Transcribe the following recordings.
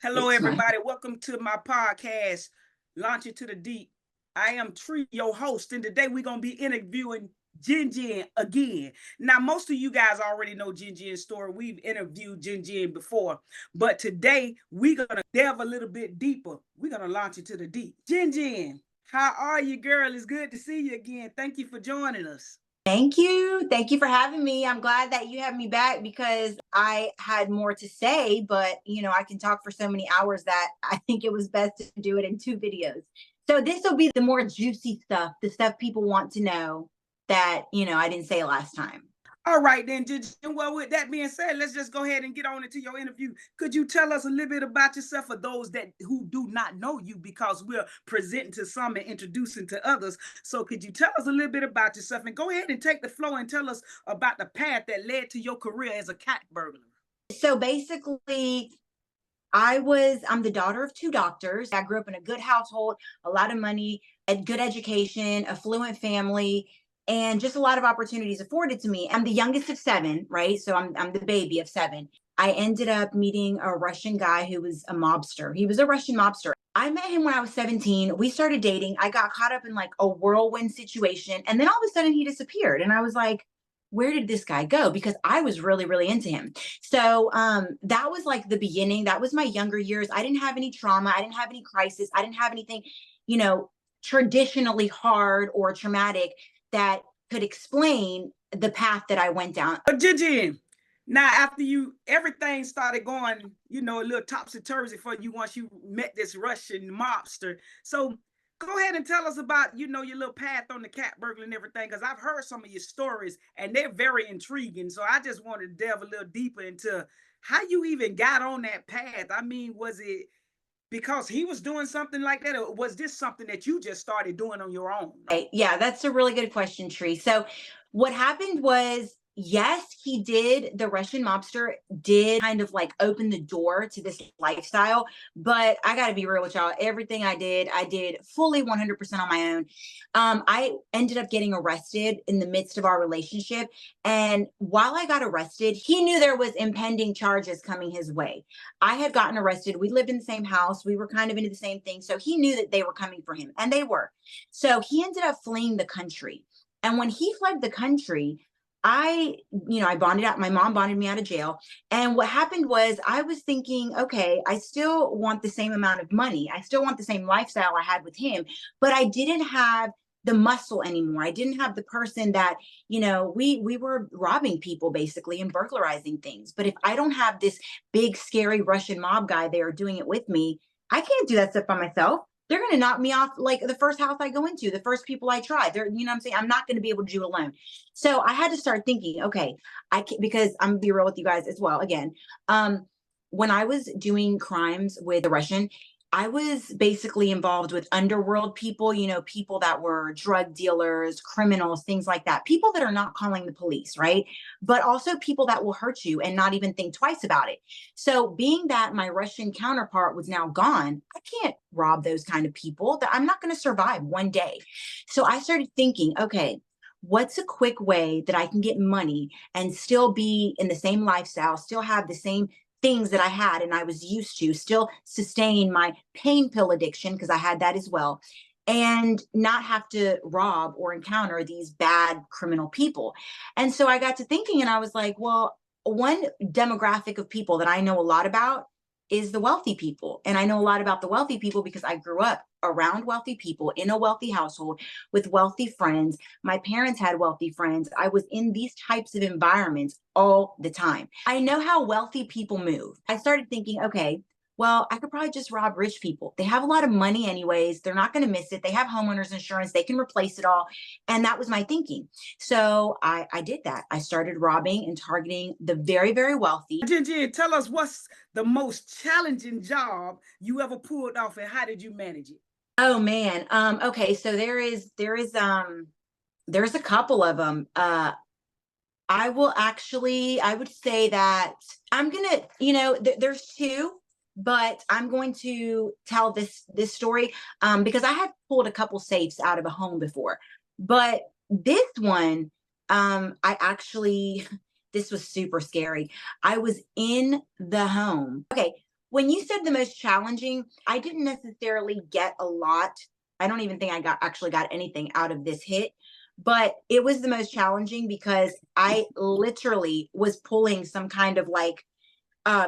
Hello, It's my everybody. Welcome to my podcast, Launch Into the Deep. I am Tree, your host, and today we're going to be interviewing Jin Jin again. Now, most of you guys already know Jin Jin's story. We've interviewed Jin Jin before, but today we're going to delve a little bit deeper. We're going to launch into the deep. Jin Jin, how are you, girl? It's good to see you again. Thank you for joining us. Thank you. Thank you for having me. I'm glad that you have me back because I had more to say, but I can talk for so many hours that I think it was best to do it in two videos. So this will be the more juicy stuff, the stuff people want to know that, I didn't say last time. All right, then, Jin Jin. Well, with that being said, let's just go ahead and get on into your interview. Could you tell us a little bit about yourself for those that who do not know you, because we're presenting to some and introducing to others. So could you tell us a little bit about yourself and go ahead and take the floor and tell us about the path that led to your career as a cat burglar? So basically, I'm the daughter of two doctors. I grew up in a good household, a lot of money, a good education, affluent family, and just a lot of opportunities afforded to me. I'm the youngest of seven, right? So I'm the baby of seven. I ended up meeting a Russian guy who was a mobster. He was a Russian mobster. I met him when I was 17. We started dating. I got caught up in like a whirlwind situation. And then all of a sudden he disappeared. And I was like, where did this guy go? Because I was really, really into him. So that was like the beginning. That was my younger years. I didn't have any trauma. I didn't have any crisis. I didn't have anything, you know, traditionally hard or traumatic that could explain the path that I went down. But Jin Jin, now after you everything started going, a little topsy turvy for you once you met this Russian mobster. So go ahead and tell us about your little path on the cat burglar and everything, because I've heard some of your stories and they're very intriguing. So I just wanted to delve a little deeper into how you even got on that path. I mean, was it because he was doing something like that, or was this something that you just started doing on your own? Okay, yeah, that's a really good question, Tree. So what happened was, yes, he did. The Russian mobster did kind of like open the door to this lifestyle. But I got to be real with y'all. Everything I did fully 100% on my own. I ended up getting arrested in the midst of our relationship. And while I got arrested, he knew there was impending charges coming his way. I had gotten arrested. We lived in the same house. We were kind of into the same thing. So he knew that they were coming for him, and they were. So he ended up fleeing the country. And when he fled the country, I bonded out, my mom bonded me out of jail. And what happened was I was thinking, okay, I still want the same amount of money. I still want the same lifestyle I had with him, but I didn't have the muscle anymore. I didn't have the person that, we were robbing people basically and burglarizing things. But if I don't have this big, scary Russian mob guy there doing it with me, I can't do that stuff by myself. They're going to knock me off like the first house I go into, the first people I try. They're, what I'm saying? I'm not going to be able to do it alone. So I had to start thinking, okay, I can, because I'm gonna be real with you guys as well. Again, when I was doing crimes with the Russian, I was basically involved with underworld people, people that were drug dealers, criminals, things like that. People that are not calling the police, right? But also people that will hurt you and not even think twice about it. So, being that my Russian counterpart was now gone, I can't rob those kind of people. That I'm not going to survive one day. So, I started thinking, okay, what's a quick way that I can get money and still be in the same lifestyle, still have the same things that I had and I was used to, still sustain my pain pill addiction because I had that as well, and not have to rob or encounter these bad criminal people. And so I got to thinking and I was like, well, one demographic of people that I know a lot about is the wealthy people. And I know a lot about the wealthy people because I grew up around wealthy people in a wealthy household with wealthy friends. My parents had wealthy friends. I was in these types of environments all the time. I know how wealthy people move. I started thinking, okay, well, I could probably just rob rich people. They have a lot of money anyways. They're not going to miss it. They have homeowners insurance. They can replace it all. And that was my thinking. So I did that. I started robbing and targeting the very, very wealthy. Jin Jin, tell us what's the most challenging job you ever pulled off and how did you manage it? Oh man. Okay. So there's a couple of them. I would say that I'm gonna, there's two, but I'm going to tell this story because I have pulled a couple safes out of a home before, but this one, I actually, this was super scary. I was in the home. Okay, when you said the most challenging, I didn't necessarily get a lot. I don't even think I actually got anything out of this hit, but it was the most challenging because I literally was pulling some kind of like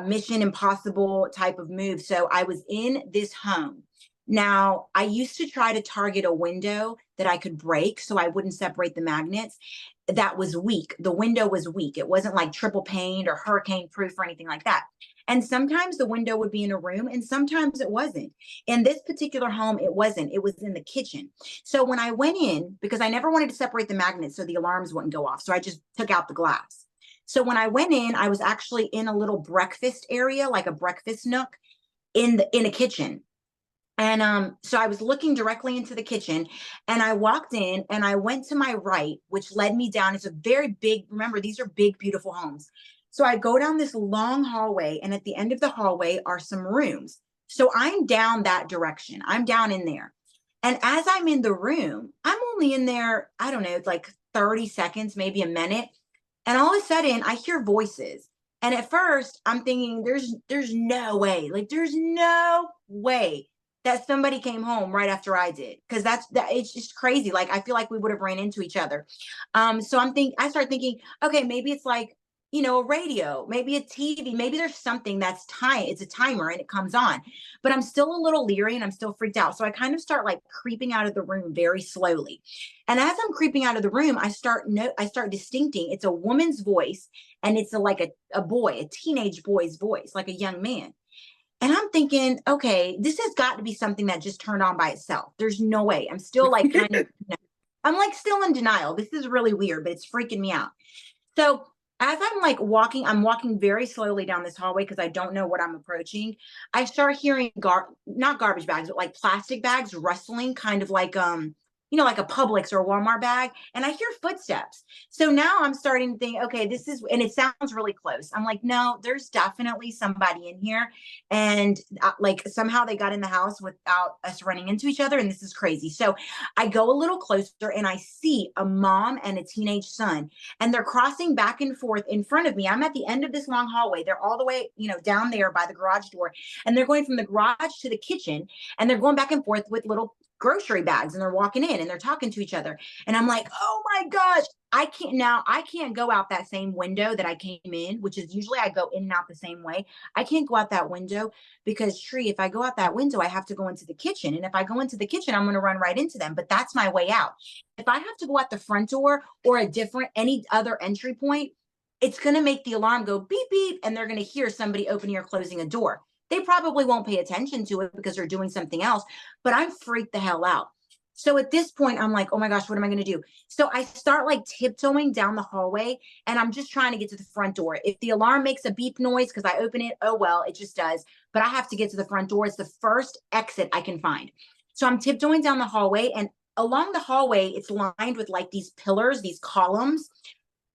Mission Impossible type of move. So I was in this home. Now, I used to try to target a window that I could break so I wouldn't separate the magnets. That was weak. The window was weak. It wasn't like triple paned or hurricane proof or anything like that. And sometimes the window would be in a room and sometimes it wasn't. In this particular home, it wasn't. It was in the kitchen. So when I went in, because I never wanted to separate the magnets so the alarms wouldn't go off, so I just took out the glass. So when I went in, I was actually in a little breakfast area, like a breakfast nook in a kitchen. And so I was looking directly into the kitchen and I walked in and I went to my right, which led me down. It's a very big, remember, these are big, beautiful homes. So I go down this long hallway and at the end of the hallway are some rooms. So I'm down that direction. I'm down in there. And as I'm in the room, I'm only in there, I don't know, like 30 seconds, maybe a minute. And all of a sudden I hear voices. And at first I'm thinking there's no way, like there's no way that somebody came home right after I did. Cause that it's just crazy. Like I feel like we would have ran into each other. So I start thinking, okay, maybe it's like, a radio, maybe a TV, maybe there's something that's it's a timer and it comes on, but I'm still a little leery and I'm still freaked out. So I kind of start like creeping out of the room very slowly. And as I'm creeping out of the room, I start distincting it's a woman's voice and it's like a boy, a teenage boy's voice, like a young man. And I'm thinking, okay, this has got to be something that just turned on by itself. There's no way. I'm still like I'm like still in denial. This is really weird, but it's freaking me out. So as I'm like I'm walking very slowly down this hallway because I don't know what I'm approaching. I start hearing not garbage bags, but like plastic bags rustling, kind of like like a Publix or a Walmart bag, and I hear footsteps. So now I'm starting to think, okay, and it sounds really close. I'm like, no, there's definitely somebody in here, and like somehow they got in the house without us running into each other, and this is crazy. So I go a little closer, and I see a mom and a teenage son, and they're crossing back and forth in front of me. I'm at the end of this long hallway. They're all the way, down there by the garage door, and they're going from the garage to the kitchen, and they're going back and forth with little grocery bags and they're walking in and they're talking to each other. And I'm like, oh my gosh, I can't go out that same window that I came in, which is usually I go in and out the same way. I can't go out that window because if I go out that window, I have to go into the kitchen. And if I go into the kitchen, I'm going to run right into them, but that's my way out. If I have to go out the front door or any other entry point, it's going to make the alarm go beep, beep, and they're going to hear somebody opening or closing a door. They probably won't pay attention to it because they're doing something else, but I'm freaked the hell out. So at this point, I'm like, oh my gosh, what am I going to do? So I start like tiptoeing down the hallway and I'm just trying to get to the front door. If the alarm makes a beep noise because I open it, oh well, it just does. But I have to get to the front door. It's the first exit I can find. So I'm tiptoeing down the hallway, and along the hallway, it's lined with like these pillars, these columns.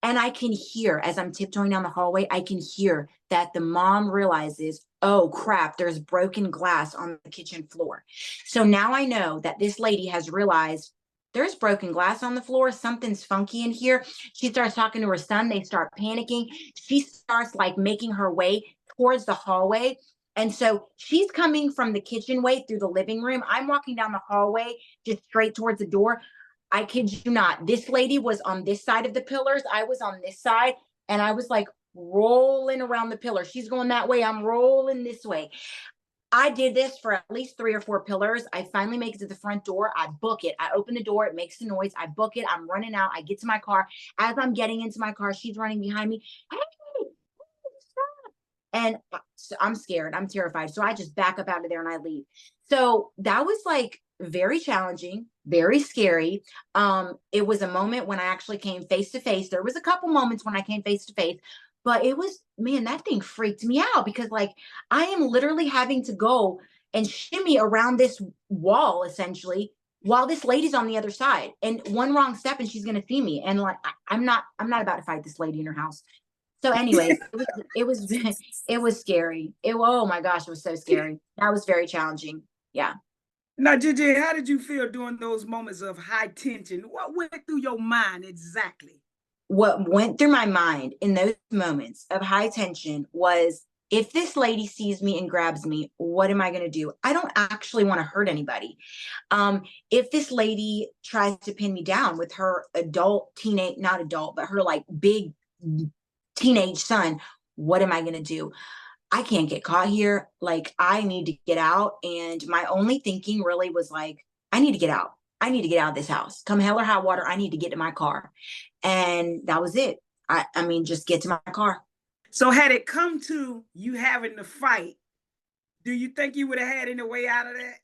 And I can hear, as I'm tiptoeing down the hallway, I can hear that the mom realizes, oh crap, there's broken glass on the kitchen floor. So now I know that this lady has realized there's broken glass on the floor. Something's funky in here. She starts talking to her son. They start panicking. She starts like making her way towards the hallway. And so she's coming from the kitchen way through the living room. I'm walking down the hallway, just straight towards the door. I kid you not. This lady was on this side of the pillars. I was on this side, and I was like rolling around the pillar. She's going that way. I'm rolling this way. I did this for at least 3 or 4 pillars. I finally make it to the front door. I book it. I open the door. It makes the noise. I book it. I'm running out. I get to my car. As I'm getting into my car, she's running behind me. Hey, stop. And I'm scared. I'm terrified. So I just back up out of there and I leave. So that was like very challenging, very scary. It was a moment when I actually came face to face. There was a couple moments when I came face to face, but it was, man, that thing freaked me out because like I am literally having to go and shimmy around this wall essentially while this lady's on the other side. And one wrong step and she's going to see me. And like, I'm not about to fight this lady in her house. So anyways, it was scary. Oh my gosh, it was so scary. That was very challenging. Yeah. Now, JJ, how did you feel during those moments of high tension? What went through your mind exactly? What went through my mind in those moments of high tension was if this lady sees me and grabs me, what am I going to do? I don't actually want to hurt anybody. If this lady tries to pin me down with her adult, teenage, not adult, but her like big teenage son, what am I going to do? I can't get caught here. Like, I need to get out. And my only thinking really was like, I need to get out. I need to get out of this house. Come hell or high water, I need to get to my car. And that was it. I mean, just get to my car. So had it come to you having to fight, do you think you would have had any way out of that?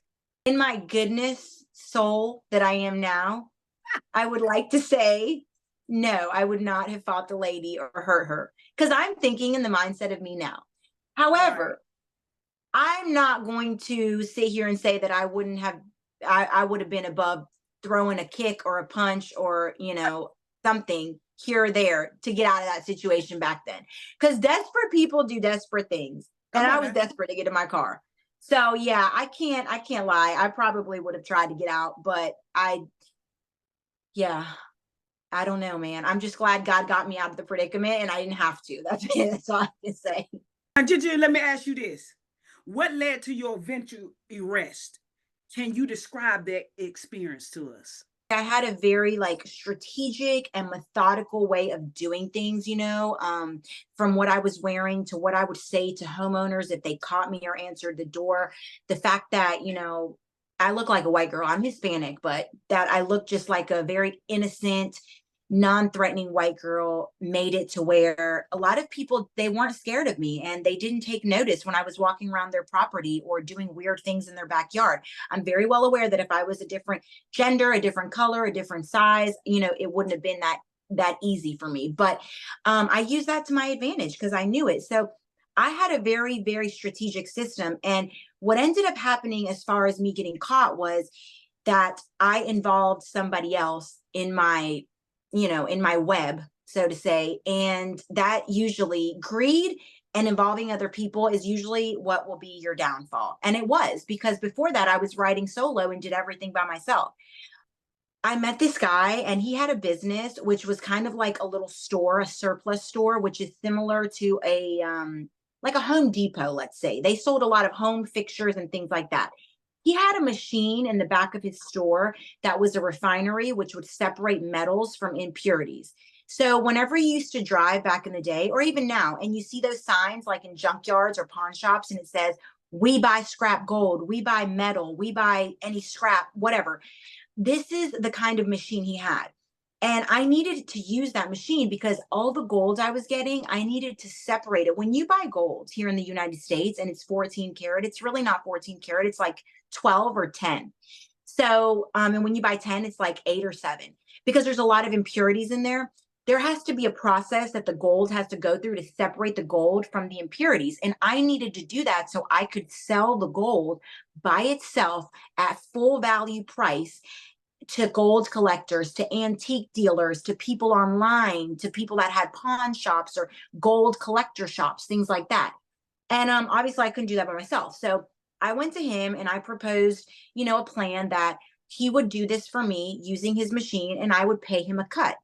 In my goodness soul that I am now, I would like to say, no, I would not have fought the lady or hurt her. Because I'm thinking in the mindset of me now. However, I'm not going to sit here and say that I wouldn't have, I would have been above throwing a kick or a punch or, you know, something here or there to get out of that situation back then. Because desperate people do desperate things. And I was desperate to get in my car. So yeah, I can't lie. I probably would have tried to get out, but yeah, I don't know, man. I'm just glad God got me out of the predicament and I didn't have to. That's it. That's all I can say. And Ginger, let me ask you this. What led to your eventual arrest? Can you describe that experience to us? I had a very like strategic and methodical way of doing things, you know, from what I was wearing to what I would say to homeowners if they caught me or answered the door. The fact that, you know, I look like a white girl, I'm Hispanic, but that I look just like a very innocent, non-threatening white girl made it to where a lot of people, they weren't scared of me and they didn't take notice when I was walking around their property or doing weird things in their backyard. I'm very well aware that if I was a different gender, a different color, a different size, you know, it wouldn't have been that easy for me. But I used that to my advantage because I knew it. So I had a very, very strategic system. And what ended up happening as far as me getting caught was that I involved somebody else in my, you know, in my web, so to say. And that usually, greed and involving other people is usually what will be your downfall. And it was, because before that I was riding solo and did everything by myself. I met this guy and he had a business which was kind of like a little store, a surplus store, which is similar to a like a Home Depot, let's say. They sold a lot of home fixtures and things like that. He had a machine in the back of his store that was a refinery, which would separate metals from impurities. So whenever you used to drive back in the day, or even now, and you see those signs like in junkyards or pawn shops, and it says, we buy scrap gold, we buy metal, we buy any scrap, whatever. This is the kind of machine he had. And I needed to use that machine because all the gold I was getting, I needed to separate it. When you buy gold here in the United States and it's 14 karat, it's really not 14 karat. It's like 12 or 10. So, and when you buy 10, it's like 8 or 7 because there's a lot of impurities in there. There has to be a process that the gold has to go through to separate the gold from the impurities. And I needed to do that so I could sell the gold by itself at full value price to gold collectors, to antique dealers, to people online, to people that had pawn shops or gold collector shops, things like that. And obviously I couldn't do that by myself. So I went to him and I proposed, you know, a plan that he would do this for me using his machine and I would pay him a cut.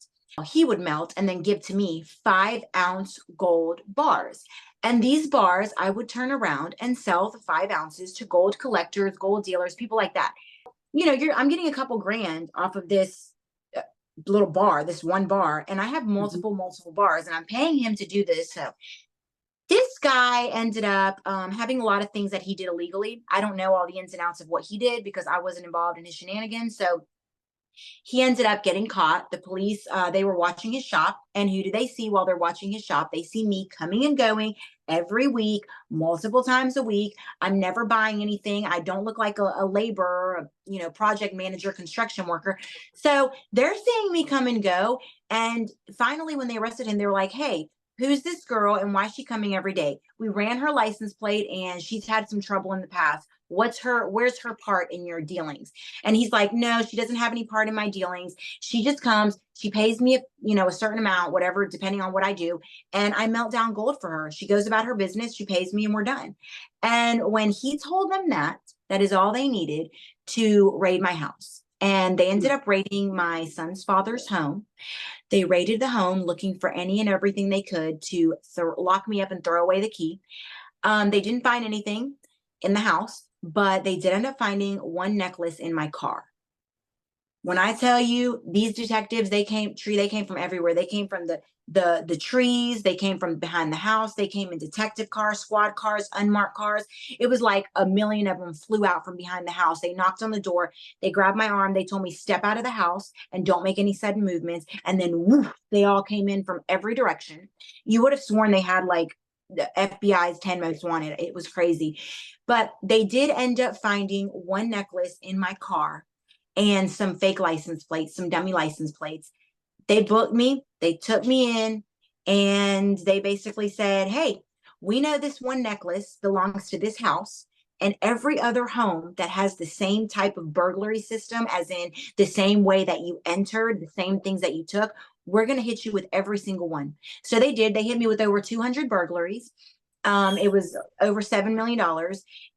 He would melt and then give to me 5-ounce gold bars. And these bars I would turn around and sell the 5 ounces to gold collectors, gold dealers, people like that. You know, I'm getting a couple grand off of this little bar, this one bar, and I have multiple bars, and I'm paying him to do this. So this guy ended up having a lot of things that he did illegally. I don't know all the ins and outs of what he did because I wasn't involved in his shenanigans. So he ended up getting caught. The police, they were watching his shop. And who do they see while they're watching his shop? They see me coming and going every week, multiple times a week. I'm never buying anything. I don't look like a laborer, you know, project manager, construction worker. So they're seeing me come and go. And finally, when they arrested him, they were like, hey, who's this girl and why is she coming every day? We ran her license plate and she's had some trouble in the past. Where's her part in your dealings? And he's like, no, she doesn't have any part in my dealings. She just comes, she pays me, a certain amount, whatever, depending on what I do. And I melt down gold for her. She goes about her business. She pays me and we're done. And when he told them that is all they needed to raid my house. And they ended up raiding my son's father's home. They raided the home looking for any and everything they could to lock me up and throw away the key. They didn't find anything in the house, but they did end up finding one necklace in my car. When I tell you these detectives, they came from everywhere. They came from the trees, they came from behind the house, they came in detective cars, squad cars, unmarked cars. It was like a million of them flew out from behind the house. They knocked on the door, they grabbed my arm, they told me step out of the house and don't make any sudden movements. And then woof, they all came in from every direction. You would have sworn they had like the FBI's 10 most wanted. It was crazy. But they did end up finding one necklace in my car and some fake license plates, some dummy license plates. They booked me, they took me in, and they basically said, hey, we know this one necklace belongs to this house, and every other home that has the same type of burglary system, as in the same way that you entered, the same things that you took, we're going to hit you with every single one. So they did. They hit me with over 200 burglaries. It was over $7 million.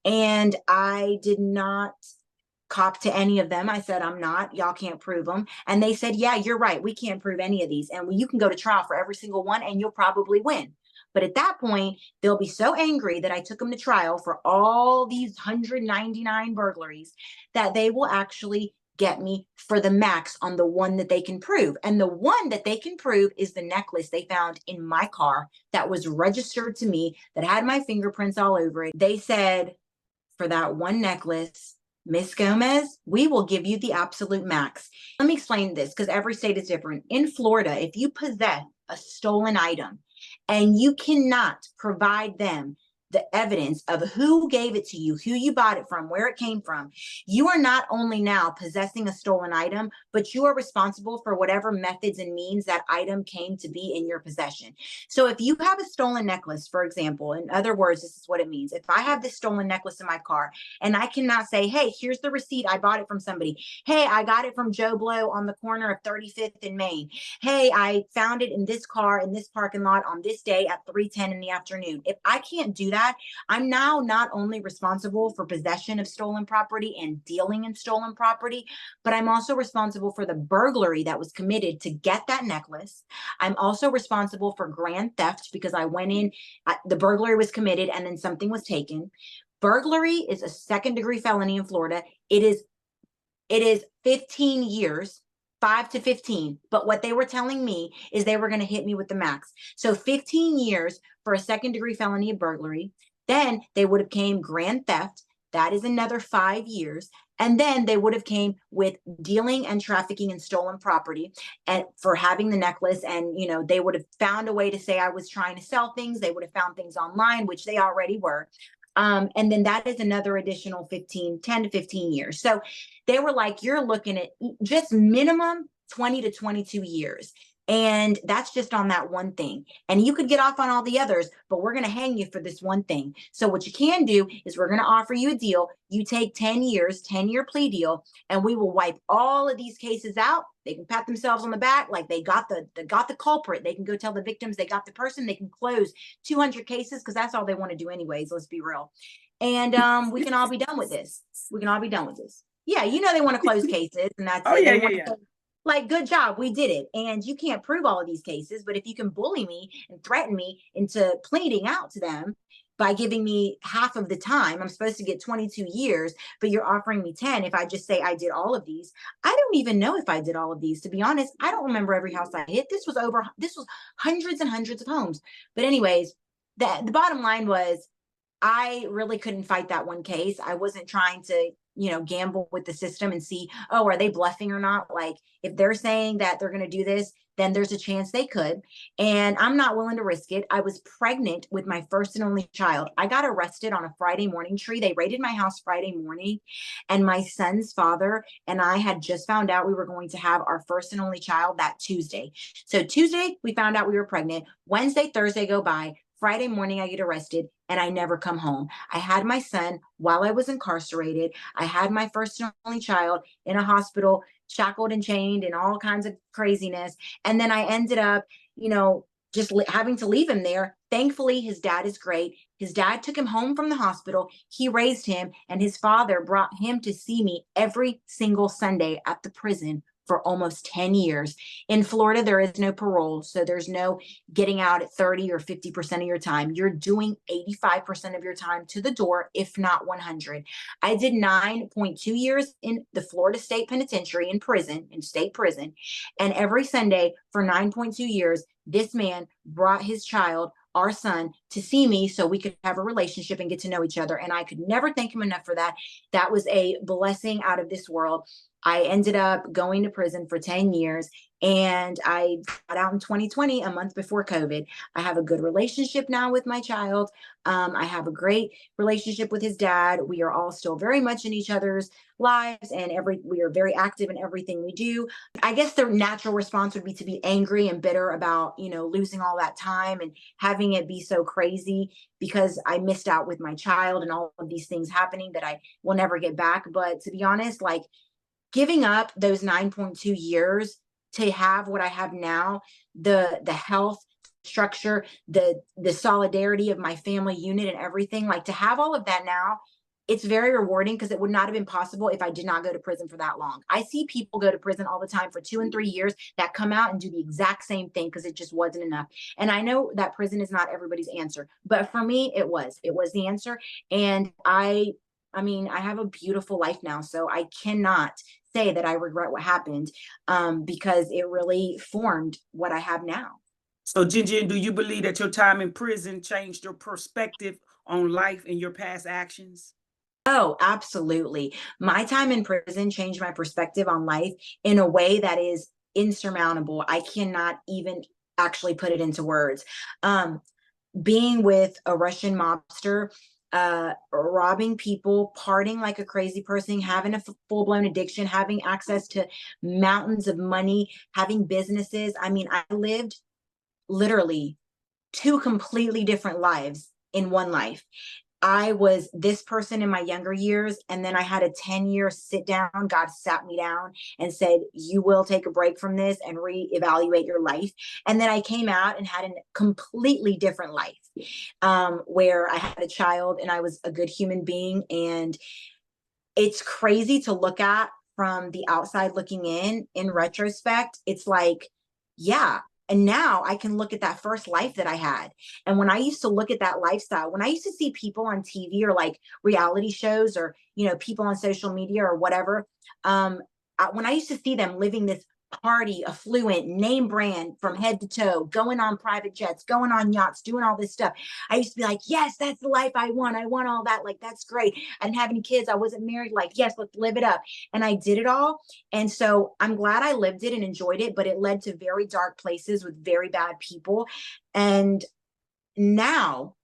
And I did not cop to any of them. I said, I'm not, y'all can't prove them. And they said, yeah, you're right. We can't prove any of these. And you can go to trial for every single one and you'll probably win. But at that point, they'll be so angry that I took them to trial for all these 199 burglaries that they will actually get me for the max on the one that they can prove. And the one that they can prove is the necklace they found in my car that was registered to me, that had my fingerprints all over it. They said, for that one necklace, Miss Gomez, we will give you the absolute max. Let me explain this because every state is different. In Florida, if you possess a stolen item and you cannot provide them the evidence of who gave it to you, who you bought it from, where it came from, you are not only now possessing a stolen item, but you are responsible for whatever methods and means that item came to be in your possession. So if you have a stolen necklace, for example, in other words, this is what it means. If I have this stolen necklace in my car and I cannot say, hey, here's the receipt, I bought it from somebody. Hey, I got it from Joe Blow on the corner of 35th and Main. Hey, I found it in this car in this parking lot on this day at 3:10 in the afternoon. If I can't do that, I'm now not only responsible for possession of stolen property and dealing in stolen property, but I'm also responsible for the burglary that was committed to get that necklace. I'm also responsible for grand theft because I went in, the burglary was committed and then something was taken. Burglary is a second-degree felony in Florida. It is 15 years. 5 to 15. But what they were telling me is they were going to hit me with the max. So 15 years for a second-degree felony of burglary. Then they would have came grand theft. That is another 5 years. And then they would have came with dealing and trafficking in stolen property and for having the necklace. And, you know, they would have found a way to say I was trying to sell things. They would have found things online, which they already were. And then that is another additional 10 to 15 years. So they were like, you're looking at just minimum 20 to 22 years. And that's just on that one thing. And you could get off on all the others, but we're going to hang you for this one thing. So what you can do is we're going to offer you a deal. You take 10 years, 10-year plea deal, and we will wipe all of these cases out. They can pat themselves on the back like they got the culprit. They can go tell the victims they got the person. They can close 200 cases because that's all they want to do anyways. Let's be real. And we can all be done with this. We can all be done with this. Yeah, you know they want to close cases, and that's oh it. yeah. Like, good job, we did it. And you can't prove all of these cases, but if you can bully me and threaten me into pleading out to them by giving me half of the time, I'm supposed to get 22 years, but you're offering me 10 if I just say I did all of these. I don't even know if I did all of these, to be honest. I don't remember every house I hit. This was hundreds and hundreds of homes. But anyways, the bottom line was I really couldn't fight that one case. I wasn't trying to, gamble with the system and see, oh, are they bluffing or not? Like, if they're saying that they're going to do this, then there's a chance they could. And I'm not willing to risk it. I was pregnant with my first and only child. I got arrested on a Friday morning tree. They raided my house Friday morning. And my son's father and I had just found out we were going to have our first and only child that Tuesday. So Tuesday, we found out we were pregnant. Wednesday, Thursday go by. Friday morning, I get arrested and I never come home. I had my son while I was incarcerated. I had my first and only child in a hospital, shackled and chained and all kinds of craziness. And then I ended up, just having to leave him there. Thankfully, his dad is great. His dad took him home from the hospital. He raised him, and his father brought him to see me every single Sunday at the prison for almost 10 years. In Florida, there is no parole. So there's no getting out at 30 or 50% of your time. You're doing 85% of your time to the door, if not 100. I did 9.2 years in the Florida State Penitentiary in state prison. And every Sunday for 9.2 years, this man brought his child, our son, to see me so we could have a relationship and get to know each other. And I could never thank him enough for that. That was a blessing out of this world. I ended up going to prison for 10 years, and I got out in 2020, a month before COVID. I have a good relationship now with my child. I have a great relationship with his dad. We are all still very much in each other's lives, and we are very active in everything we do. I guess the natural response would be to be angry and bitter about, losing all that time and having it be so crazy because I missed out with my child and all of these things happening that I will never get back. But to be honest, like, giving up those 9.2 years to have what I have now, the health structure, the solidarity of my family unit and everything, like, to have all of that now, it's very rewarding because it would not have been possible if I did not go to prison for that long. I see people go to prison all the time for 2 and 3 years that come out and do the exact same thing because it just wasn't enough. And I know that prison is not everybody's answer, but for me, it was the answer. And I have a beautiful life now, so I cannot say that I regret what happened, because it really formed what I have now. So, Jinjin, do you believe that your time in prison changed your perspective on life and your past actions? Oh, absolutely. My time in prison changed my perspective on life in a way that is insurmountable. I cannot even actually put it into words. Being with a Russian mobster, robbing people, partying like a crazy person, having a full-blown addiction, having access to mountains of money, having businesses. I mean, I lived literally 2 completely different lives in one life. I was this person in my younger years, and then I had a 10-year sit down. God sat me down and said, you will take a break from this and reevaluate your life. And then I came out and had a completely different life, where I had a child and I was a good human being. And it's crazy to look at from the outside looking in retrospect. It's like, yeah. And now I can look at that first life that I had. And when I used to look at that lifestyle, when I used to see people on TV or like reality shows or, people on social media or whatever, when I used to see them living this party, affluent, name brand from head to toe, going on private jets, going on yachts, doing all this stuff, I used to be like, yes, that's the life I want. I want all that. Like, that's great. I didn't have any kids. I wasn't married. Like, yes, let's live it up. And I did it all. And so I'm glad I lived it and enjoyed it, but it led to very dark places with very bad people. And now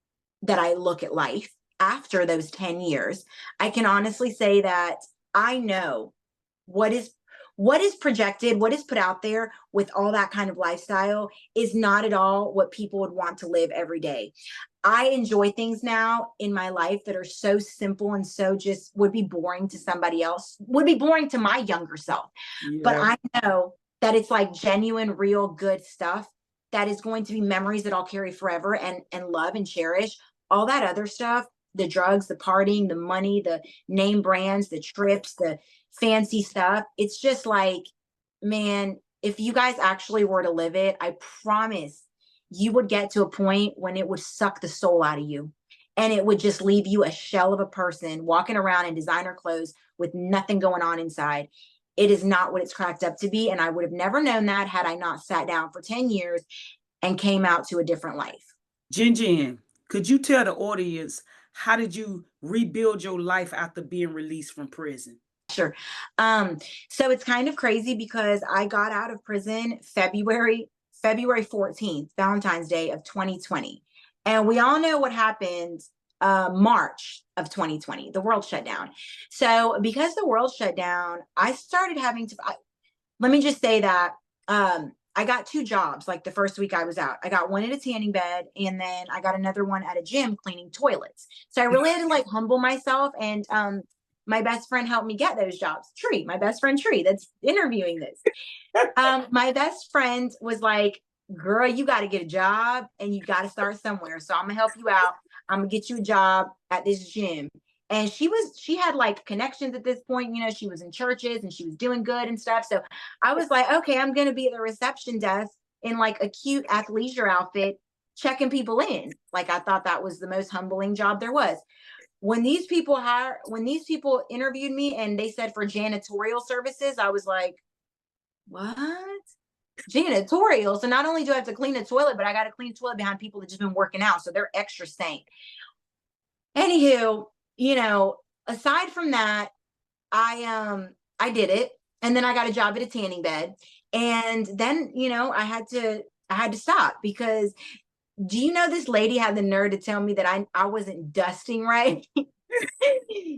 that I look at life after those 10 years, I can honestly say that I know what is projected, what is put out there with all that kind of lifestyle is not at all what people would want to live every day. I enjoy things now in my life that are so simple and so just would be boring to somebody else, would be boring to my younger self. Yeah. But I know that it's like genuine, real good stuff that is going to be memories that I'll carry forever and love and cherish. All that other stuff, the drugs, the partying, the money, the name brands, the trips, the fancy stuff. It's just like, man, if you guys actually were to live it, I promise you would get to a point when it would suck the soul out of you. And it would just leave you a shell of a person walking around in designer clothes with nothing going on inside. It is not what it's cracked up to be. And I would have never known that had I not sat down for 10 years and came out to a different life. Jinjin, could you tell the audience, how did you rebuild your life after being released from prison? Sure. So it's kind of crazy because I got out of prison February 14th, Valentine's Day of 2020. And we all know what happened March of 2020. The world shut down. So because the world shut down, I started having to, let me just say that I got 2 jobs like the first week I was out. I got one at a tanning bed, and then I got another one at a gym cleaning toilets. So I really had to like humble myself, and my best friend helped me get those jobs. Tree, my best friend Tree, that's interviewing this. My best friend was like, girl, you got to get a job and you got to start somewhere. So I'm going to help you out. I'm going to get you a job at this gym. And she had like connections at this point, you know, she was in churches and she was doing good and stuff. So I was like, okay, I'm going to be at the reception desk in like a cute athleisure outfit, checking people in. Like, I thought that was the most humbling job there was. When these people interviewed me and they said for janitorial services, I was like, what? Janitorial. So not only do I have to clean the toilet, but I got to clean the toilet behind people that just been working out. So they're extra stank. Anywho, you know, aside from that, I did it. And then I got a job at a tanning bed. And then, you know, I had to stop because do you know this lady had the nerve to tell me that I wasn't dusting right?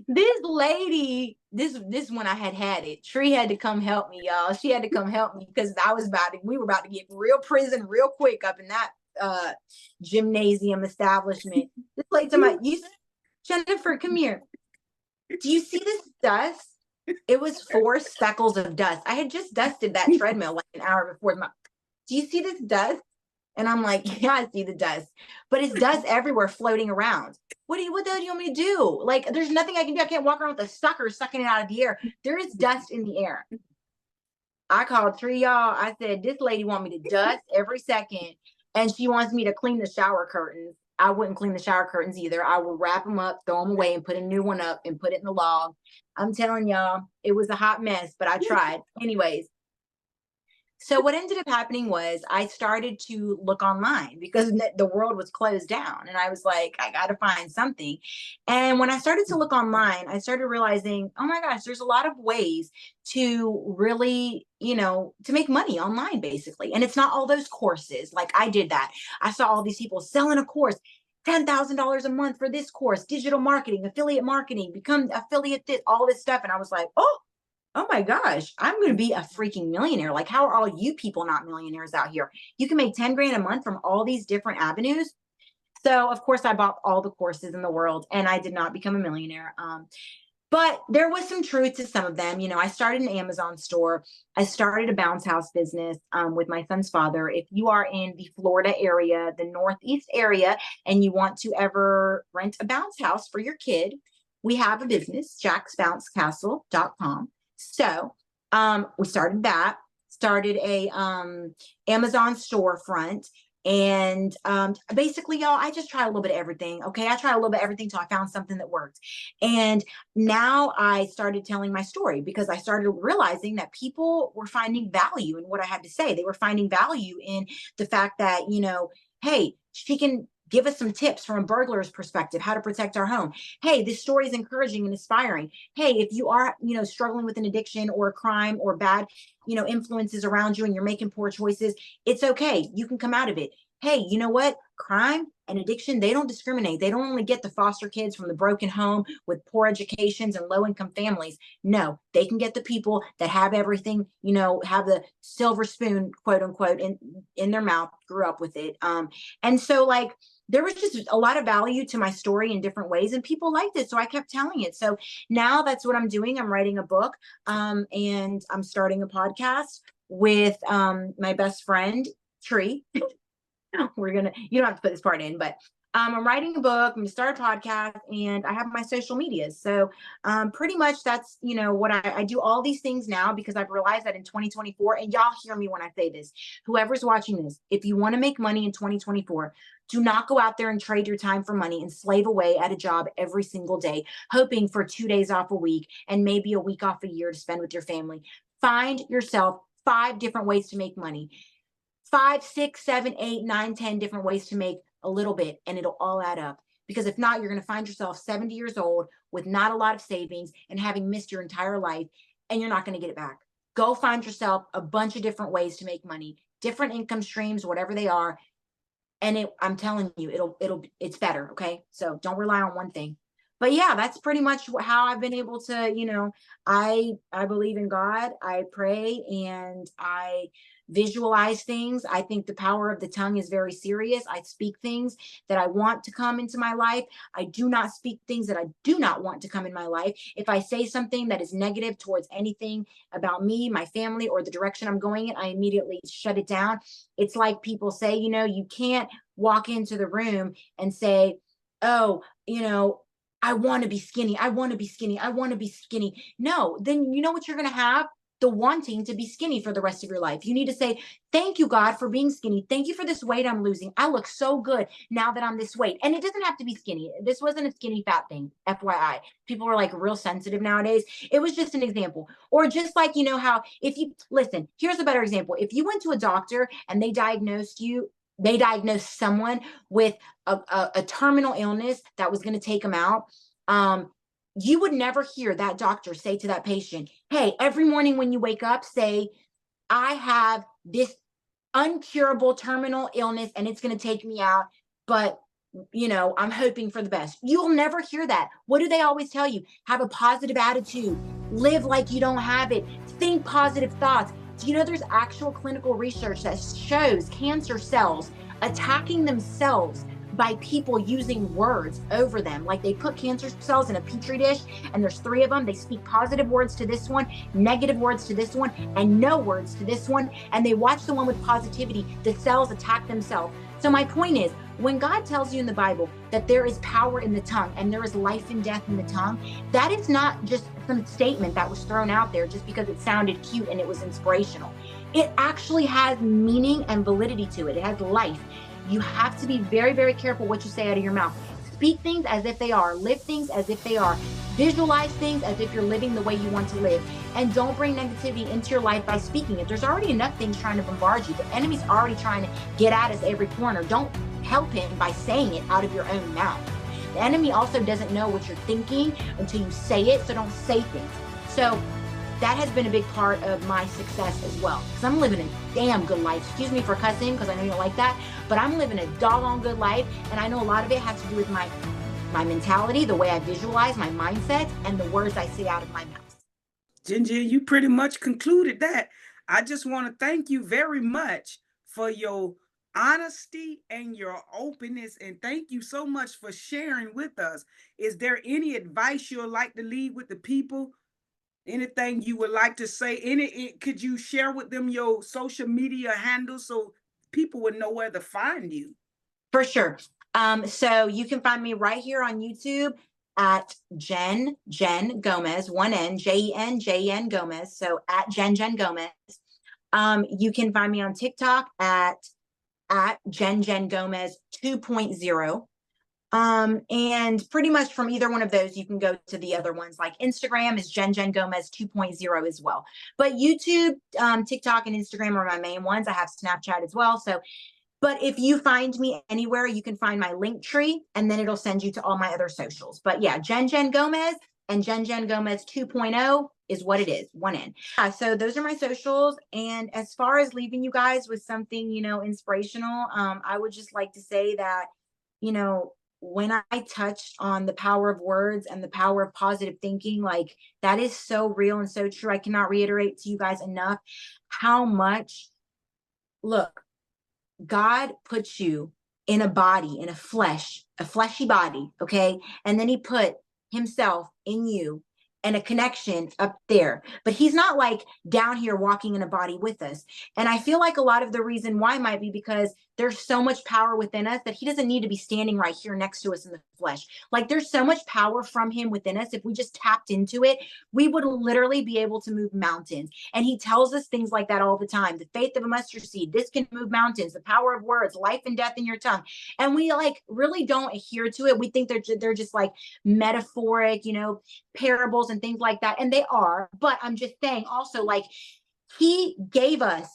This lady, this when I had it. Tree had to come help me, y'all. She had to come help me because we were about to get real prison real quick up in that gymnasium establishment. This lady told me, Jennifer, come here. Do you see this dust? It was 4 speckles of dust. I had just dusted that treadmill like an hour before. Do you see this dust? And I'm like, yeah, I see the dust, but it's dust everywhere floating around. What the hell do you want me to do? Like, there's nothing I can do. I can't walk around with a sucker sucking it out of the air. There is dust in the air. I called 3 y'all. I said, this lady want me to dust every second, and she wants me to clean the shower curtains. I wouldn't clean the shower curtains either. I would wrap them up, throw them away, and put a new one up and put it in the log. I'm telling y'all, it was a hot mess, but I tried. Anyways, so what ended up happening was I started to look online because the world was closed down. And I was like, I got to find something. And when I started to look online, I started realizing, oh my gosh, there's a lot of ways to really, you know, to make money online, basically. And it's not all those courses. Like, I did that. I saw all these people selling a course. $10,000 a month for this course, digital marketing, affiliate marketing, become affiliate, this, all this stuff. And I was like, oh my gosh, I'm going to be a freaking millionaire. Like, how are all you people not millionaires out here? You can make 10 grand a month from all these different avenues. So of course I bought all the courses in the world and I did not become a millionaire. But there was some truth to some of them. You know, I started an Amazon store. I started a bounce house business with my son's father. If you are in the Florida area, the Northeast area, and you want to ever rent a bounce house for your kid, we have a business, jacksbouncecastle.com. So we started a Amazon storefront. And basically, y'all, I just tried a little bit of everything. Okay. I tried a little bit of everything till I found something that worked. And now I started telling my story because I started realizing that people were finding value in what I had to say. They were finding value in the fact that, you know, hey, she can give us some tips from a burglar's perspective, how to protect our home. Hey, this story is encouraging and inspiring. Hey, if you are, you know, struggling with an addiction or a crime or bad, you know, influences around you and you're making poor choices, it's okay. You can come out of it. Hey, you know what? Crime and addiction, they don't discriminate. They don't only get the foster kids from the broken home with poor educations and low income families. No, they can get the people that have everything, you know, have the silver spoon, quote unquote, in their mouth, grew up with it. And so like, there was just a lot of value to my story in different ways and people liked it. So I kept telling it. So now that's what I'm doing. I'm writing a book and I'm starting a podcast with my best friend, Tree. You don't have to put this part in, but I'm writing a book, I'm gonna start a podcast, and I have my social medias. So pretty much that's, you know, what I do all these things now because I've realized that in 2024, and y'all hear me when I say this, whoever's watching this, if you want to make money in 2024, do not go out there and trade your time for money and slave away at a job every single day, hoping for 2 days off a week and maybe a week off a year to spend with your family. Find yourself 5 different ways to make money. 5, 6, 7, 8, 9, 10 different ways to make a little bit, and it'll all add up. Because if not, you're going to find yourself 70 years old with not a lot of savings and having missed your entire life, and you're not going to get it back. Go find yourself a bunch of different ways to make money, different income streams, whatever they are. And I'm telling you, it's better. Okay. So don't rely on one thing. But yeah, that's pretty much how I've been able to, you know, I believe in God, I pray, and I visualize things. I think the power of the tongue is very serious. I speak things that I want to come into my life. I do not speak things that I do not want to come in my life. If I say something that is negative towards anything about me, my family, or the direction I'm going in, I immediately shut it down. It's like people say, you know, you can't walk into the room and say, oh, you know, I want to be skinny. I want to be skinny. I want to be skinny. No, then you know what you're going to have? The wanting to be skinny for the rest of your life. You need to say, thank you, God, for being skinny. Thank you for this weight I'm losing. I look so good now that I'm this weight. And it doesn't have to be skinny. This wasn't a skinny fat thing, FYI. People are like real sensitive nowadays. It was just an example. Or just like, you know, how if you listen, here's a better example. If you went to a doctor and they diagnosed someone with a terminal illness that was going to take them out, you would never hear that doctor say to that patient, hey, every morning when you wake up, say, I have this uncurable terminal illness and it's going to take me out, but you know, I'm hoping for the best. You'll never hear that. What do they always tell you? Have a positive attitude, live like you don't have it, think positive thoughts. Do you know there's actual clinical research that shows cancer cells attacking themselves by people using words over them? Like they put cancer cells in a petri dish and there's 3 of them. They speak positive words to this one, negative words to this one, and no words to this one. And they watch the one with positivity. The cells attack themselves. So my point is, when God tells you in the Bible that there is power in the tongue and there is life and death in the tongue, that is not just some statement that was thrown out there just because it sounded cute and it was inspirational. It actually has meaning and validity to it. It has life. You have to be very, very careful what you say out of your mouth. Speak things as if they are. Live things as if they are. Visualize things as if you're living the way you want to live. And don't bring negativity into your life by speaking it. There's already enough things trying to bombard you. The enemy's already trying to get at us every corner. Don't help him by saying it out of your own mouth. The enemy also doesn't know what you're thinking until you say it, so don't say things. So that has been a big part of my success as well, because I'm living a damn good life. Excuse me for cussing, because I know you don't like that, but I'm living a doggone good life, and I know a lot of it has to do with my mentality, the way I visualize, my mindset, and the words I say out of my mouth. Ginger, you pretty much concluded that. I just want to thank you very much for your honesty and your openness, and thank you so much for sharing with us. Is there any advice you'd like to leave with the people? Anything you would like to say? Could you share with them your social media handles so people would know where to find you? For sure. So you can find me right here on YouTube at Jen Gomez, 1N, Jen Gomez. So at Jen Gomez. You can find me on TikTok at Jen Gomez 2.0. And pretty much from either one of those, you can go to the other ones. Like Instagram is Jen Gomez 2.0 as well. But YouTube, TikTok, and Instagram are my main ones. I have Snapchat as well. So, but if you find me anywhere, you can find my link tree, and then it'll send you to all my other socials. But yeah, Jen Gomez and Jen Gomez 2.0 is what it is, 1N. So those are my socials. And as far as leaving you guys with something, you know, inspirational, I would just like to say that, you know, when I touched on the power of words and the power of positive thinking, like that is so real and so true. I cannot reiterate to you guys enough how much, look, God puts you in a body, in a fleshy body, okay? And then he put himself in you and a connection up there. But he's not like down here walking in a body with us. And I feel like a lot of the reason why might be because there's so much power within us that he doesn't need to be standing right here next to us in the flesh. Like there's so much power from him within us. If we just tapped into it, we would literally be able to move mountains. And he tells us things like that all the time. The faith of a mustard seed, this can move mountains, the power of words, life and death in your tongue. And we like really don't adhere to it. We think they're just like metaphoric, you know, parables and things like that. And they are, but I'm just saying also, like, he gave us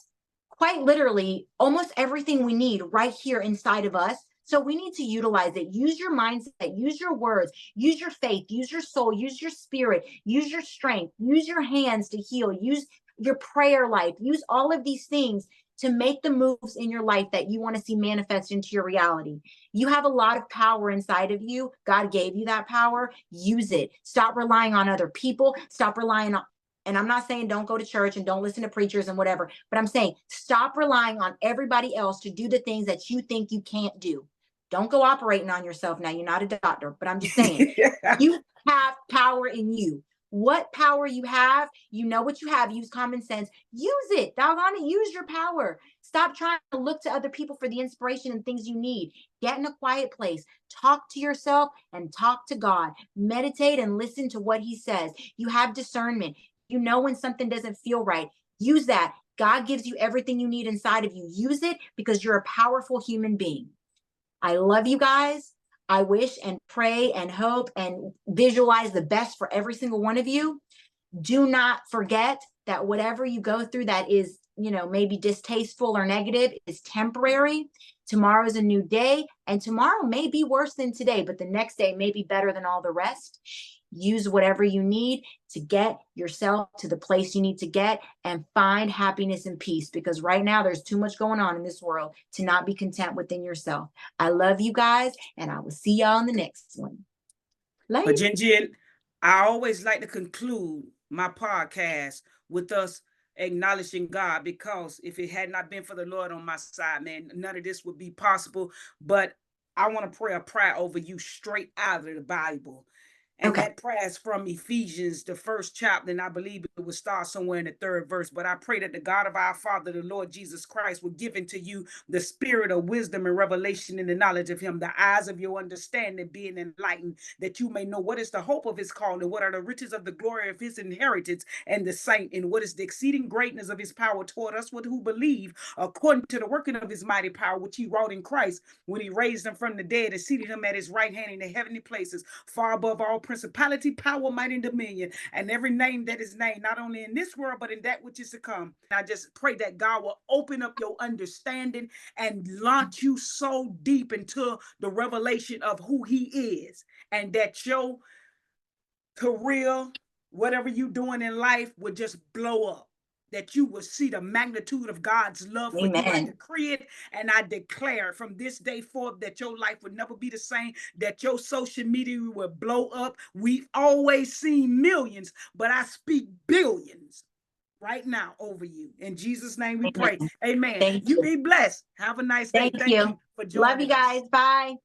quite literally almost everything we need right here inside of us. So we need to utilize it. Use your mindset, use your words, use your faith, use your soul, use your spirit, use your strength, use your hands to heal, use your prayer life, use all of these things to make the moves in your life that you want to see manifest into your reality. You have a lot of power inside of you. God gave you that power. Use it. Stop relying on other people. Stop relying on, and I'm not saying don't go to church and don't listen to preachers and whatever, but I'm saying stop relying on everybody else to do the things that you think you can't do. Don't go operating on yourself now. You're not a doctor, but I'm just saying you have power in you. what power you have. You know what you have. Use common sense. Use it. Doggone it. Use your power. Stop trying to look to other people for the inspiration and things you need. Get in a quiet place. Talk to yourself and talk to God. Meditate and listen to what he says. You have discernment. You know when something doesn't feel right. Use that. God gives you everything you need inside of you. Use it because you're a powerful human being. I love you guys. I wish and pray and hope and visualize the best for every single one of you. Do not forget that whatever you go through that is, maybe distasteful or negative is temporary. Tomorrow is a new day, and tomorrow may be worse than today, but the next day may be better than all the rest. Use whatever you need to get yourself to the place you need to get and find happiness and peace, because right now there's too much going on in this world to not be content within yourself. I love you guys, and I will see y'all in the next one. Later. But Jen, I always like to conclude my podcast with us acknowledging God, because if it had not been for the Lord on my side, man, none of this would be possible. But I want to pray a prayer over you straight out of the Bible. And that prayer is from Ephesians, the 1st chapter, and I believe it will start somewhere in the 3rd verse. But I pray that the God of our Father, the Lord Jesus Christ, will give into you the spirit of wisdom and revelation in the knowledge of him, the eyes of your understanding being enlightened, that you may know what is the hope of his calling, what are the riches of the glory of his inheritance and the saint, and what is the exceeding greatness of his power toward us who believe, according to the working of his mighty power, which he wrought in Christ when he raised him from the dead and seated him at his right hand in the heavenly places, far above all principality, power, might, and dominion, and every name that is named, not only in this world, but in that which is to come. I just pray that God will open up your understanding and launch you so deep into the revelation of who he is, and that your career, whatever you're doing in life, will just blow up. That you will see the magnitude of God's love for you. I decree it and I declare from this day forth that your life will never be the same, that your social media will blow up. We've always seen millions, but I speak billions right now over you. In Jesus' name we pray. Amen. You be blessed. Have a nice day. Thank you for joining us. Love you guys. Bye.